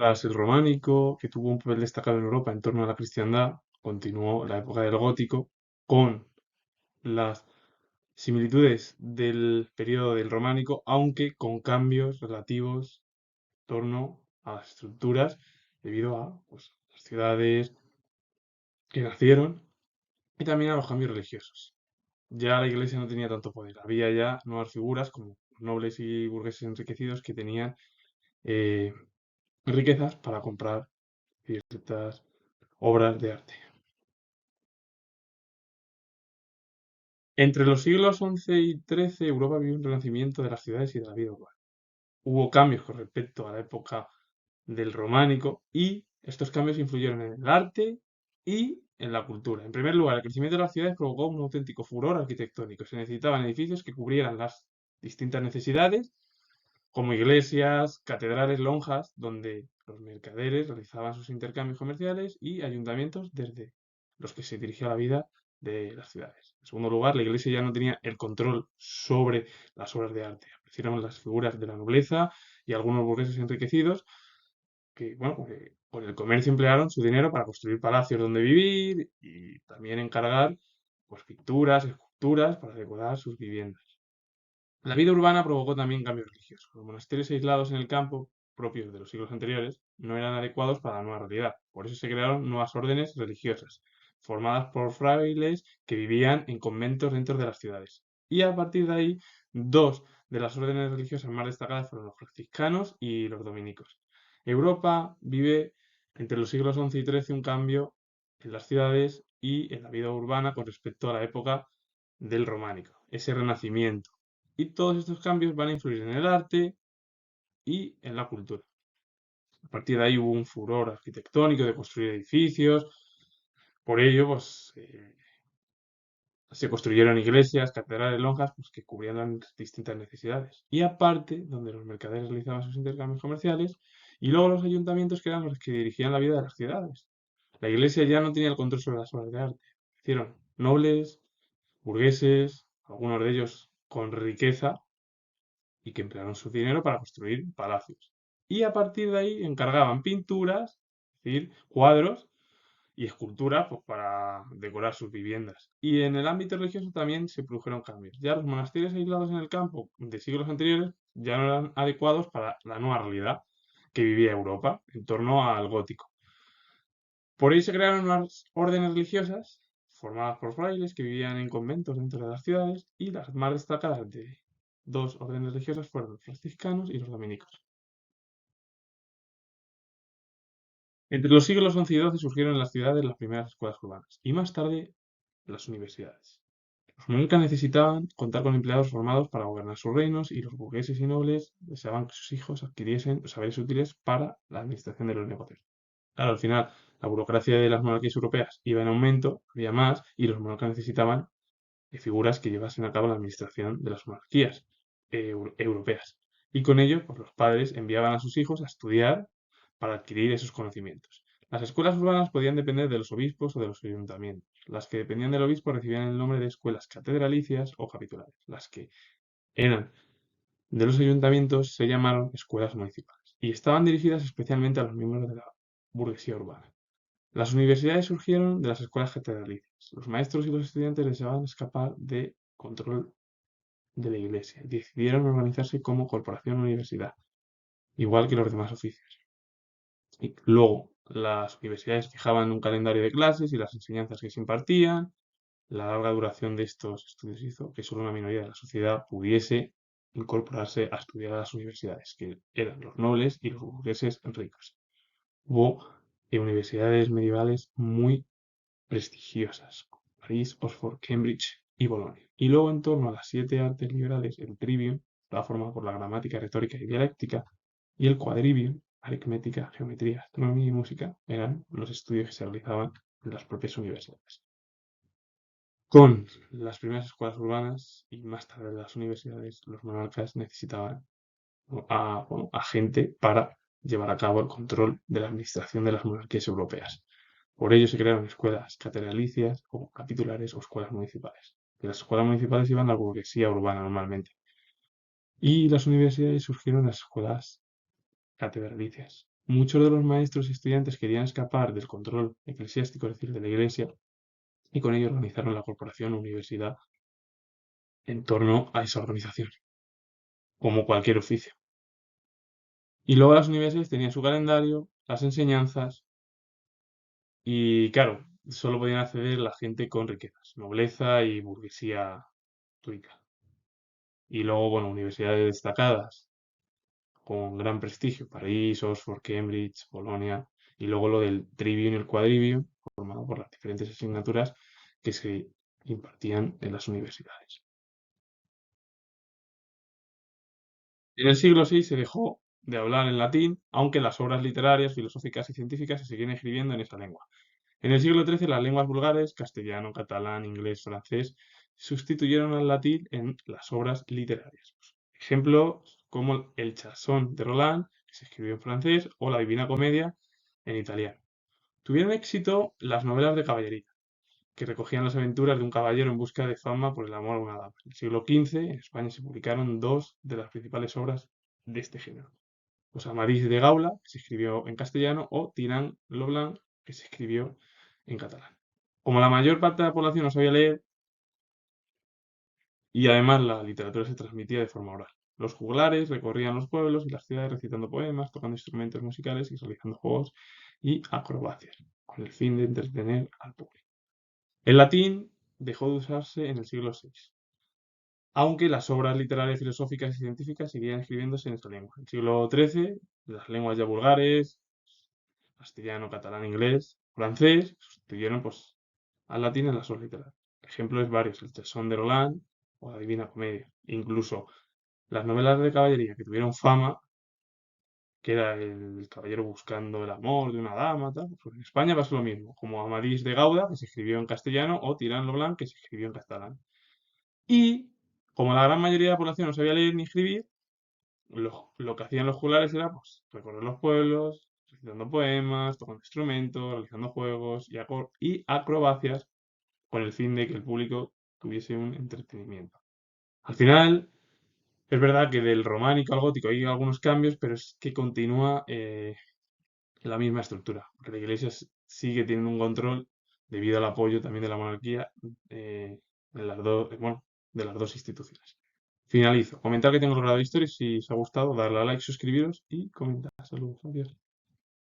Tras el románico, que tuvo un papel destacado en Europa en torno a la cristiandad, continuó la época del gótico con las similitudes del periodo del románico, aunque con cambios relativos en torno a las estructuras debido a pues, las ciudades que nacieron y también a los cambios religiosos. Ya la iglesia no tenía tanto poder, había ya nuevas figuras como nobles y burgueses enriquecidos que tenían eh, riquezas para comprar ciertas obras de arte. Entre los siglos XI y XIII, Europa vivió un renacimiento de las ciudades y de la vida urbana. Hubo cambios con respecto a la época del románico y estos cambios influyeron en el arte y en la cultura. En primer lugar, el crecimiento de las ciudades provocó un auténtico furor arquitectónico. Se necesitaban edificios que cubrieran las distintas necesidades, como iglesias, catedrales, lonjas, donde los mercaderes realizaban sus intercambios comerciales y ayuntamientos desde los que se dirigía la vida de las ciudades. En segundo lugar, la iglesia ya no tenía el control sobre las obras de arte. Aparecieron las figuras de la nobleza y algunos burgueses enriquecidos que, bueno, con el comercio emplearon su dinero para construir palacios donde vivir y también encargar pues, pinturas, esculturas para decorar sus viviendas. La vida urbana provocó también cambios religiosos. Los monasterios aislados en el campo, propios de los siglos anteriores, no eran adecuados para la nueva realidad. Por eso se crearon nuevas órdenes religiosas, formadas por frailes que vivían en conventos dentro de las ciudades. Y a partir de ahí, dos de las órdenes religiosas más destacadas fueron los franciscanos y los dominicos. Europa vive entre los siglos XI y XIII un cambio en las ciudades y en la vida urbana con respecto a la época del románico, ese renacimiento. Y todos estos cambios van a influir en el arte y en la cultura. A partir de ahí hubo un furor arquitectónico de construir edificios. Por ello, pues, se construyeron iglesias, catedrales, lonjas, pues, que cubrían las distintas necesidades. Y aparte, donde los mercaderes realizaban sus intercambios comerciales, y luego los ayuntamientos que eran los que dirigían la vida de las ciudades. La iglesia ya no tenía el control sobre las obras de arte. Hicieron nobles, burgueses, algunos de ellos con riqueza, y que emplearon su dinero para construir palacios. Y a partir de ahí encargaban pinturas, es decir, cuadros y esculturas pues, para decorar sus viviendas. Y en el ámbito religioso también se produjeron cambios. Ya los monasterios aislados en el campo de siglos anteriores ya no eran adecuados para la nueva realidad que vivía Europa en torno al gótico. Por ello se crearon unas órdenes religiosas formadas por frailes que vivían en conventos dentro de las ciudades y las más destacadas de dos órdenes religiosas fueron los franciscanos y los dominicos. Entre los siglos XI y XII surgieron en las ciudades las primeras escuelas urbanas y más tarde las universidades. Los monarcas necesitaban contar con empleados formados para gobernar sus reinos y los burgueses y nobles deseaban que sus hijos adquiriesen saberes útiles para la administración de los negocios. Claro, al final la burocracia de las monarquías europeas iba en aumento, había más, y los monarcas necesitaban figuras que llevasen a cabo la administración de las monarquías europeas. Y con ello, pues los padres enviaban a sus hijos a estudiar para adquirir esos conocimientos. Las escuelas urbanas podían depender de los obispos o de los ayuntamientos. Las que dependían del obispo recibían el nombre de escuelas catedralicias o capitulares. Las que eran de los ayuntamientos se llamaron escuelas municipales y estaban dirigidas especialmente a los miembros de la burguesía urbana. Las universidades surgieron de las escuelas catedralicias. Los maestros y los estudiantes deseaban escapar de control de la Iglesia y decidieron organizarse como corporación universidad, igual que los demás oficios. Y luego, las universidades fijaban un calendario de clases y las enseñanzas que se impartían. La larga duración de estos estudios hizo que solo una minoría de la sociedad pudiese incorporarse a estudiar a las universidades, que eran los nobles y los burgueses ricos. Hubo universidades medievales muy prestigiosas, París, Oxford, Cambridge y Bolonia. Y luego, en torno a las 7 artes liberales, el trivium estaba formado por la gramática, retórica y dialéctica, y el quadrivium, aritmética, geometría, astronomía y música, eran los estudios que se realizaban en las propias universidades. Con las primeras escuelas urbanas y más tarde las universidades, los monarcas necesitaban a gente para llevar a cabo el control de la administración de las monarquías europeas. Por ello se crearon escuelas catedralicias o capitulares o escuelas municipales. De las escuelas municipales iban la burguesía urbana normalmente. Y las universidades surgieron las escuelas catedralicias, muchos de los maestros y estudiantes querían escapar del control eclesiástico, es decir, de la Iglesia, y con ello organizaron la corporación o universidad en torno a esa organización, como cualquier oficio. Y luego las universidades tenían su calendario, las enseñanzas, y claro, solo podían acceder la gente con riquezas, nobleza y burguesía rica. Y luego, bueno, universidades destacadas con gran prestigio, París, Oxford, Cambridge, Bolonia, y luego lo del trivium y el quadrivium, formado por las diferentes asignaturas que se impartían en las universidades. En el siglo VI se dejó de hablar en latín, aunque las obras literarias, filosóficas y científicas se seguían escribiendo en esa lengua. En el siglo XIII las lenguas vulgares, castellano, catalán, inglés, francés, sustituyeron al latín en las obras literarias. Ejemplos como el Chanson de Roland, que se escribió en francés, o la Divina Comedia en italiano. Tuvieron éxito las novelas de caballería, que recogían las aventuras de un caballero en busca de fama por el amor a una dama. En el siglo XV, en España se publicaron dos de las principales obras de este género. Pues Amadís de Gaula, que se escribió en castellano, o Tirán lo Blanc, que se escribió en catalán. Como la mayor parte de la población no sabía leer, y además la literatura se transmitía de forma oral. Los juglares recorrían los pueblos y las ciudades recitando poemas, tocando instrumentos musicales y realizando juegos y acrobacias, con el fin de entretener al público. El latín dejó de usarse en el siglo VI, aunque las obras literarias, filosóficas y científicas seguían escribiéndose en esta lengua. En el siglo XIII, las lenguas ya vulgares, castellano, catalán, inglés, francés, sustituyeron pues, al latín en las obras literarias. Ejemplos varios, el Chanson de Roland o la Divina Comedia. Incluso las novelas de caballería que tuvieron fama, que era el caballero buscando el amor de una dama, tal, pues en España pasó lo mismo, como Amadís de Gauda, que se escribió en castellano, o Tirán lo Blanc, que se escribió en catalán. Y como la gran mayoría de la población no sabía leer ni escribir, lo que hacían los juglares era pues, recorrer los pueblos, recitando poemas, tocando instrumentos, realizando juegos y acrobacias con el fin de que el público tuviese un entretenimiento. Al final, es verdad que del románico al gótico hay algunos cambios, pero es que continúa la misma estructura, porque la Iglesia sigue teniendo un control debido al apoyo también de la monarquía en bueno, de las dos instituciones. Finalizo. Comentar que tengo el grado de historia. Si os ha gustado, darle a like, suscribiros y comentar. Saludos. Adiós.